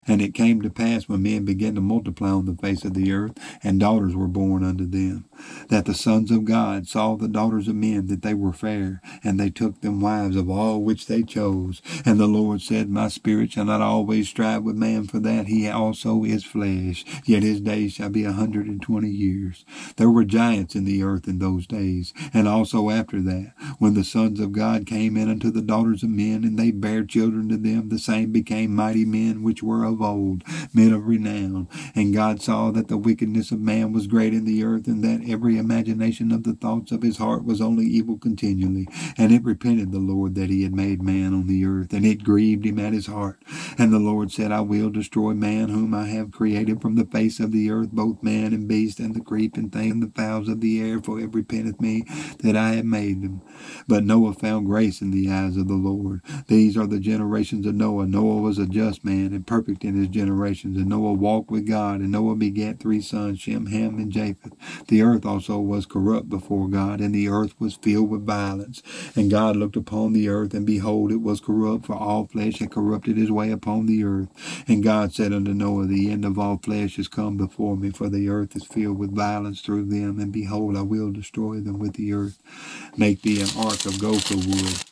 And it came to pass when men began to multiply on the face of the earth, and daughters were born unto them, that the sons of God saw the daughters of men that they were fair, and they took them wives of all which they chose. And the Lord said, My spirit shall not always strive with man, for that he also is flesh, yet his days shall be 120 years. There were giants in the earth in those days, and also after that, when the sons of God came in unto the daughters of men, and they bare children to them, the same became mighty men which were of old, men of renown. And God saw that the wickedness of man was great in the earth, and that every imagination of the thoughts of his heart was only evil continually. And it repented the Lord that he had made man on the earth, and it grieved him at his heart. And the Lord said, I will destroy man whom I have created from the face of the earth, both man and beast, and the creeping thing, and the fowls of the air, for it repenteth me that I have made them. But Noah found grace in the eyes of the Lord. These are the generations of Noah. Noah was a just man and perfect in his generations. And Noah walked with God. And Noah begat 3 sons, Shem, Ham, and Japheth. The earth also was corrupt before God, and the earth was filled with violence. And God looked upon the earth, and behold, it was corrupt, for all flesh had corrupted his way upon the earth. And God said unto Noah, The end of all flesh is come before me, for the earth is filled with violence through them. And behold, I will destroy them with the earth. Make thee an ark of gopher wood.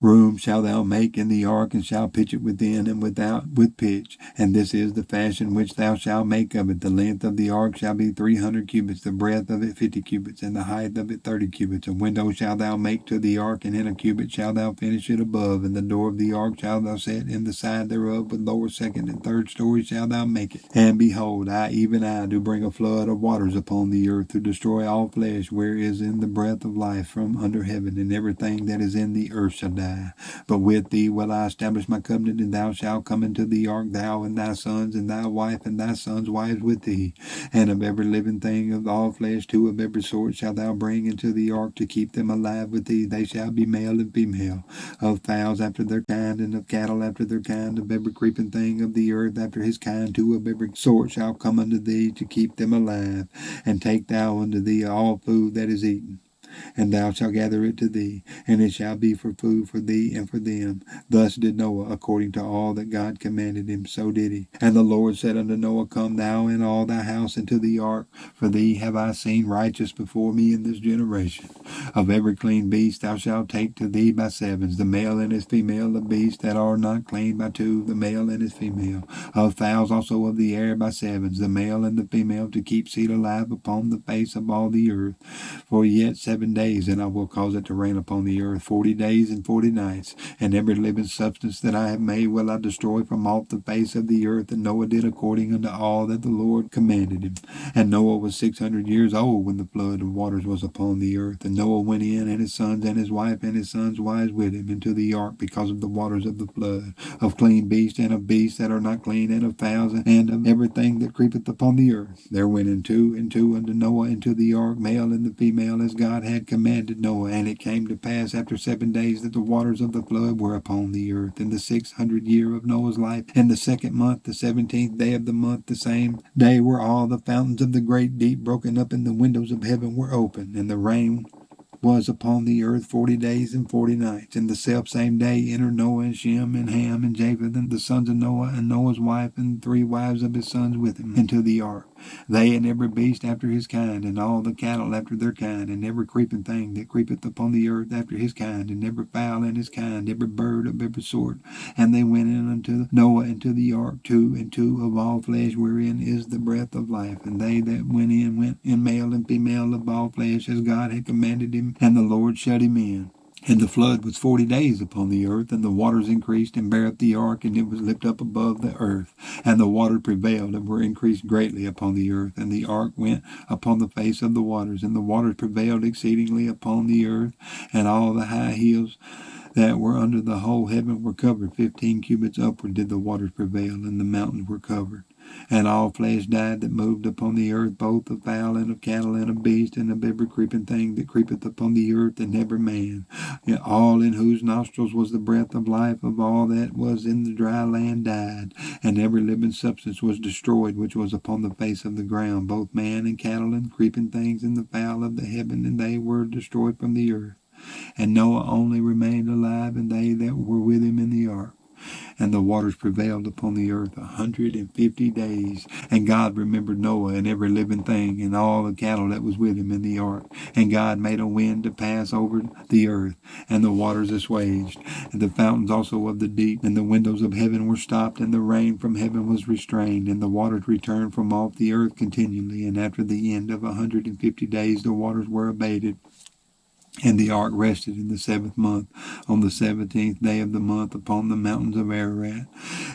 Room shalt thou make in the ark, and shalt pitch it within and without with pitch. And this is the fashion which thou shalt make of it. The length of the ark shall be 300 cubits, the breadth of it 50 cubits, and the height of it 30 cubits. A window shalt thou make to the ark, and in a cubit shalt thou finish it above. And the door of the ark shalt thou set in the side thereof, with lower, second, and third story shalt thou make it. And behold, I, even I, do bring a flood of waters upon the earth, to destroy all flesh, where is in the breath of life from under heaven, and everything that is in the earth shall die. But with thee will I establish my covenant, and thou shalt come into the ark, thou and thy sons, and thy wife, and thy sons' wives with thee. And of every living thing of all flesh, 2 of every sort shalt thou bring into the ark, to keep them alive with thee. They shall be male and female, of fowls after their kind, and of cattle after their kind, of every creeping thing of the earth after his kind. 2 of every sort shall come unto thee, to keep them alive. And take thou unto thee all food that is eaten, and thou shalt gather it to thee, and it shall be for food for thee and for them. Thus did Noah, according to all that God commanded him, so did he. And the Lord said unto Noah, Come thou and all thy house into the ark, for thee have I seen righteous before me in this generation. Of every clean beast thou shalt take to thee by sevens, the male and his female, the beasts that are not clean by 2, the male and his female. Of fowls also of the air by sevens, the male and the female, to keep seed alive upon the face of all the earth. For yet 7 days, and I will cause it to rain upon the earth 40 days and 40 nights. And every living substance that I have made will I destroy from off the face of the earth. And Noah did according unto all that the Lord commanded him. And Noah was 600 years old when the flood of waters was upon the earth. And Noah went in, and his sons and his wife and his sons' wives with him, into the ark, because of the waters of the flood, of clean beasts and of beasts that are not clean, and of fowls, and of everything that creepeth upon the earth. There went in 2 and 2 unto Noah into the ark, male and the female, as God had commanded Noah. And it came to pass after 7 days that the waters of the flood were upon the earth, in the 600th year of Noah's life, in the 2nd month, the 17th day of the month, the same day were all the fountains of the great deep broken up, and the windows of heaven were open, and the rain was upon the earth 40 days and 40 nights. And the selfsame day entered Noah and Shem and Ham and Japheth, and the sons of Noah, and Noah's wife, and 3 wives of his sons with him, into the ark. They and every beast after his kind, and all the cattle after their kind, and every creeping thing that creepeth upon the earth after his kind, and every fowl in his kind, every bird of every sort. And they went in unto Noah into the ark, 2 and 2 of all flesh, wherein is the breath of life. And they that went in male and female of all flesh, as God had commanded him, and the Lord shut him in. And the flood was 40 days upon the earth, and the waters increased and bare up the ark, and it was lifted up above the earth. And the waters prevailed and were increased greatly upon the earth, and the ark went upon the face of the waters, and the waters prevailed exceedingly upon the earth, and all the high hills that were under the whole heaven were covered. 15 cubits upward did the waters prevail, and the mountains were covered. And all flesh died that moved upon the earth, both of fowl and of cattle and of beast, and of every creeping thing that creepeth upon the earth, and every man, all in whose nostrils was the breath of life, of all that was in the dry land died. And every living substance was destroyed which was upon the face of the ground, both man and cattle and creeping things and the fowl of the heaven, and they were destroyed from the earth. And Noah only remained alive, and they that were with him in the ark. and the waters prevailed upon the earth 150 days. And God remembered Noah and every living thing and all the cattle that was with him in the ark. And God made a wind to pass over the earth, and the waters assuaged, and the fountains also of the deep, and the windows of heaven were stopped, and the rain from heaven was restrained, and the waters returned from off the earth continually. And after the end of 150 days the waters were abated. And the ark rested in the 7th month, on the 17th day of the month, upon the mountains of Ararat.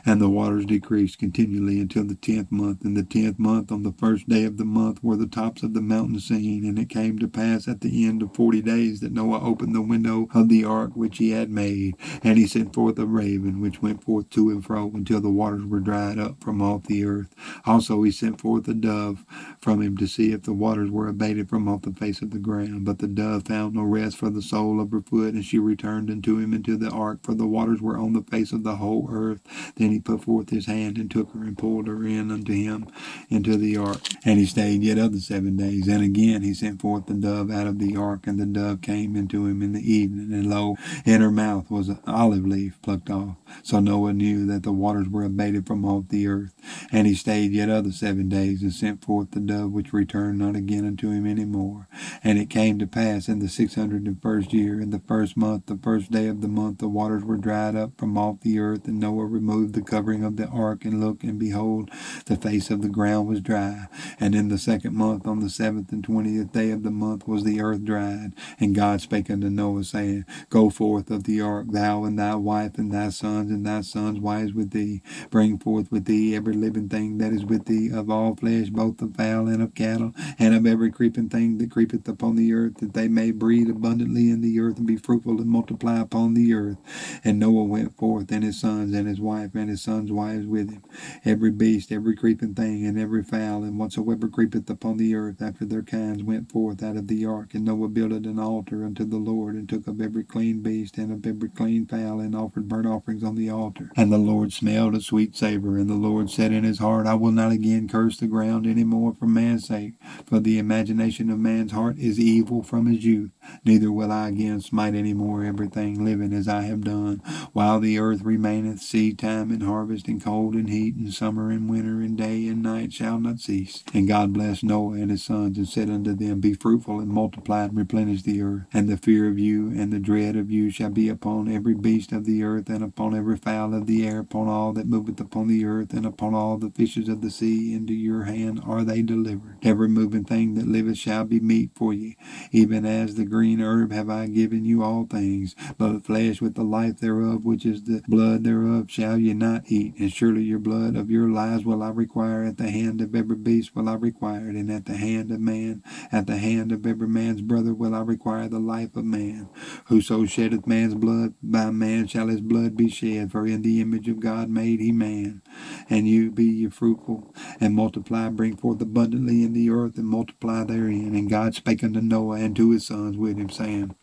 And the waters decreased continually until the 10th month. In the 10th month, on the 1st day of the month, were the tops of the mountains seen. And it came to pass at the end of 40 days that Noah opened the window of the ark which he had made. And he sent forth a raven, which went forth to and fro until the waters were dried up from off the earth. Also he sent forth a dove from him to see if the waters were abated from off the face of the ground. But the dove found no rest for the sole of her foot, and she returned unto him into the ark, for the waters were on the face of the whole earth. Then he put forth his hand and took her and pulled her in unto him into the ark. And he stayed yet other 7 days. And again he sent forth the dove out of the ark, and the dove came into him in the evening, and lo, in her mouth was an olive leaf plucked off. So Noah knew that the waters were abated from off the earth. And he stayed yet other 7 days, and sent forth the dove, which returned not again unto him any more. And it came to pass in the 601st year, in the 1st month, the 1st day of the month, the waters were dried up from off the earth. And Noah removed the covering of the ark, and looked, and behold, the face of the ground was dry. And in the 2nd month, on the 7th and 20th day of the month, was the earth dried. And God spake unto Noah, saying, Go forth of the ark, thou and thy wife, and thy sons' wives with thee. Bring forth with thee every living thing that is with thee, of all flesh, both of fowl and of cattle, and of every creeping thing that creepeth upon the earth, that they may breed abundantly in the earth, and be fruitful and multiply upon the earth. And Noah went forth, and his sons, and his wife, and his sons' wives with him. Every beast, every creeping thing, and every fowl, and whatsoever creepeth upon the earth after their kinds, went forth out of the ark. And Noah builded an altar unto the Lord, and took of every clean beast, and of every clean fowl, and offered burnt offerings on the altar. And the Lord smelled a sweet savor. And the Lord said in his heart, I will not again curse the ground any more for man's sake, for the imagination of man's heart is evil from his youth. Neither will I again smite any more everything living as I have done, while the earth remaineth. Seed time and harvest, and cold and heat, and summer and winter, and day and night shall not cease. And God blessed Noah and his sons, and said unto them, Be fruitful, and multiply, and replenish the earth. And the fear of you and the dread of you shall be upon every beast of the earth, and upon every fowl of the air, upon all that moveth upon the earth, and upon all the fishes of the sea. Into your hand are they delivered. Every moving thing that liveth shall be meat for you. Even as the green herb have I given you all things. But flesh with the life thereof, which is the blood thereof, shall ye not eat. And surely your blood of your lives will I require. At the hand of every beast will I require it. And at the hand of man, at the hand of every man's brother will I require the life of man. Whoso sheddeth man's blood, by man shall his blood be shed. For in the image of God made he man. And you be ye fruitful, and multiply, bring forth abundantly in the earth, and multiply therein. And God spake unto Noah and to his sons with him, saying,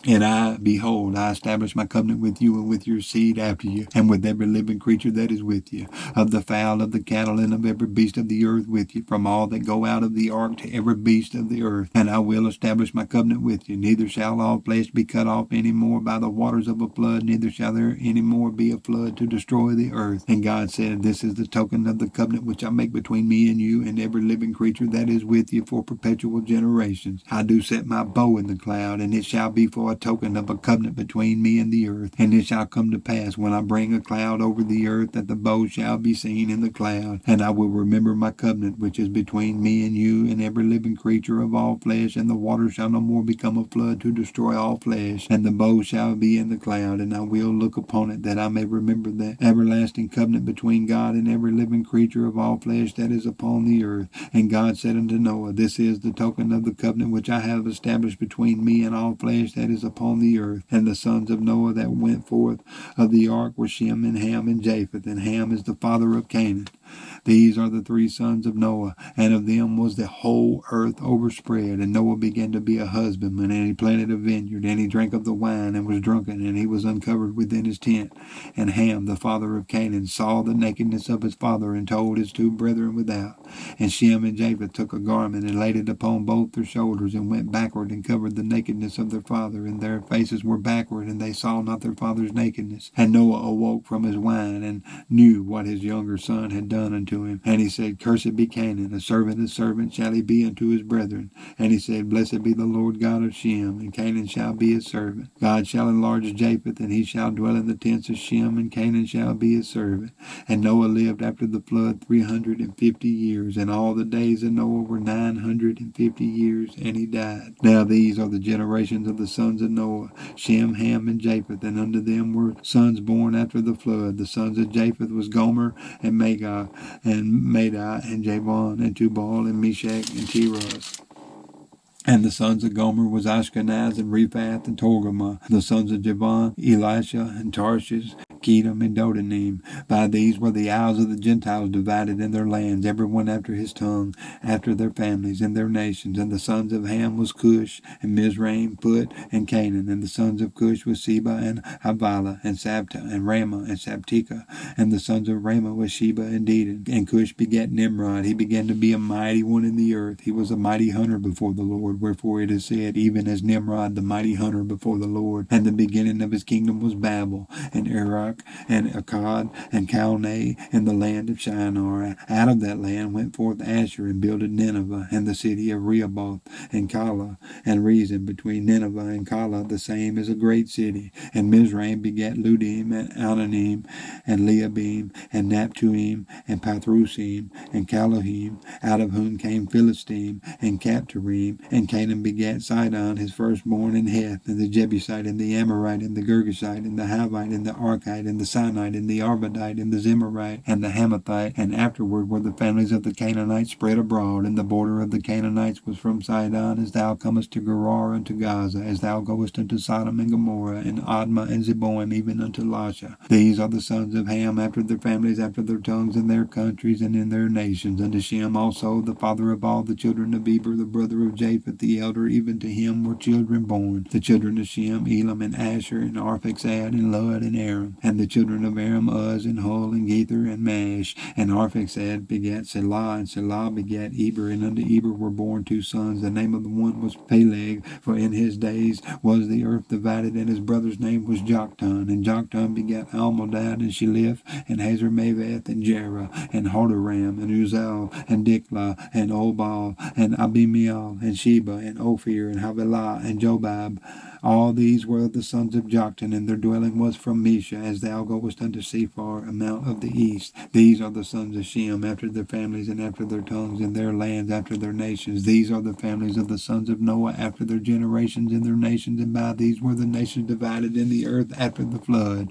And I, behold, I establish my covenant with you and with your seed after you, and with every living creature that is with you, of the fowl, of the cattle, and of every beast of the earth with you, from all that go out of the ark to every beast of the earth. And I will establish my covenant with you. Neither shall all flesh be cut off any more by the waters of a flood, neither shall there any more be a flood to destroy the earth. And God said, This is the token of the covenant which I make between me and you and every living creature that is with you for perpetual generations. I do set my bow in the cloud, and it shall be for a token of a covenant between me and the earth. And it shall come to pass, when I bring a cloud over the earth, that the bow shall be seen in the cloud. And I will remember my covenant which is between me and you and every living creature of all flesh, and the water shall no more become a flood to destroy all flesh. And the bow shall be in the cloud, and I will look upon it, that I may remember the everlasting covenant between God and every living creature of all flesh that is upon the earth. And God said unto Noah, This is the token of the covenant which I have established between me and all flesh that is upon the earth. And the sons of Noah that went forth of the ark were Shem and Ham and Japheth. And Ham is the father of Canaan. These are the three sons of Noah, and of them was the whole earth overspread. And Noah began to be a husbandman, and he planted a vineyard, and he drank of the wine, and was drunken, and he was uncovered within his tent. And Ham, the father of Canaan, saw the nakedness of his father, and told his two brethren without. And Shem and Japheth took a garment, and laid it upon both their shoulders, and went backward, and covered the nakedness of their father, and their faces were backward, and they saw not their father's nakedness. And Noah awoke from his wine, and knew what his younger son had done unto him. And he said, Cursed be Canaan, a servant shall he be unto his brethren. And he said, Blessed be the Lord God of Shem, and Canaan shall be his servant. God shall enlarge Japheth, and he shall dwell in the tents of Shem, and Canaan shall be his servant. And Noah lived after the flood 350 years, and all the days of Noah were 950 years, and he died. Now these are the generations of the sons of Noah, Shem, Ham, and Japheth, and unto them were sons born after the flood. The sons of Japheth was Gomer, and Magog, and Madai, and Javan, and Tubal, and Meshach, and Tiras. And the sons of Gomer was Ashkenaz, and Rephath, and Togarmah. The sons of Javan, Elisha, and Tarshish, Kedem, and Dodanim. By these were the isles of the Gentiles divided in their lands, every one after his tongue, after their families and their nations. And the sons of Ham was Cush, and Mizraim, Put, and Canaan. And the sons of Cush was Seba, and Havilah, and Sabta, and Ramah, and Sabtika. And the sons of Ramah was Sheba, and Dedan. And Cush begat Nimrod. He began to be a mighty one in the earth. He was a mighty hunter before the Lord. Wherefore it is said, even as Nimrod, the mighty hunter before the Lord. And the beginning of his kingdom was Babel, and Erech, and Akkad, and Calneh, in the land of Shinar. Out of that land went forth Asher, and builded Nineveh, and the city of Rehoboth, and Calah, and Rezin. Between Nineveh and Calah, the same is a great city. And Mizraim begat Ludim, and Ananim, and Leabim, and Naptuim, and Pathrusim, and Calohim, out of whom came Philistine, and Captorim. And Canaan begat Sidon, his firstborn, and Heth, and the Jebusite, and the Amorite, and the Girgashite, and the Hivite, and the Archite, and the Sinite, and the Arvadite, and the Zemarite, and the Hamathite. And afterward were the families of the Canaanites spread abroad. And the border of the Canaanites was from Sidon, as thou comest to Gerar unto Gaza, as thou goest unto Sodom and Gomorrah, and Admah and Zeboim, even unto Lasha. These are the sons of Ham, after their families, after their tongues, in their countries, and in their nations. Unto Shem also, the father of all the children of Eber, the brother of Japheth, the elder, even to him were children born. The children of Shem, Elam, and Asher, and Arphaxad, and Lud, and Aram. And the children of Aram, Uz, and Hul, and Gether, and Mash. And Arphaxad begat Selah, and Selah begat Eber. And unto Eber were born two sons. The name of the one was Peleg, for in his days was the earth divided, and his brother's name was Joktan. And Joktan begat Almodad, and Sheleph, and Hazarmaveth, and Jerah, and Hadoram, and Uzal, and Diklah, and Obal, and Abimael, and Sheba, and Ophir, and Havilah, and Jobab. All these were the sons of Joktan, and their dwelling was from Mesha, as thou goest unto Sephar, a mount of the east. These are the sons of Shem, after their families, and after their tongues, and their lands, after their nations. These are the families of the sons of Noah, after their generations, and their nations. And by these were the nations divided in the earth after the flood.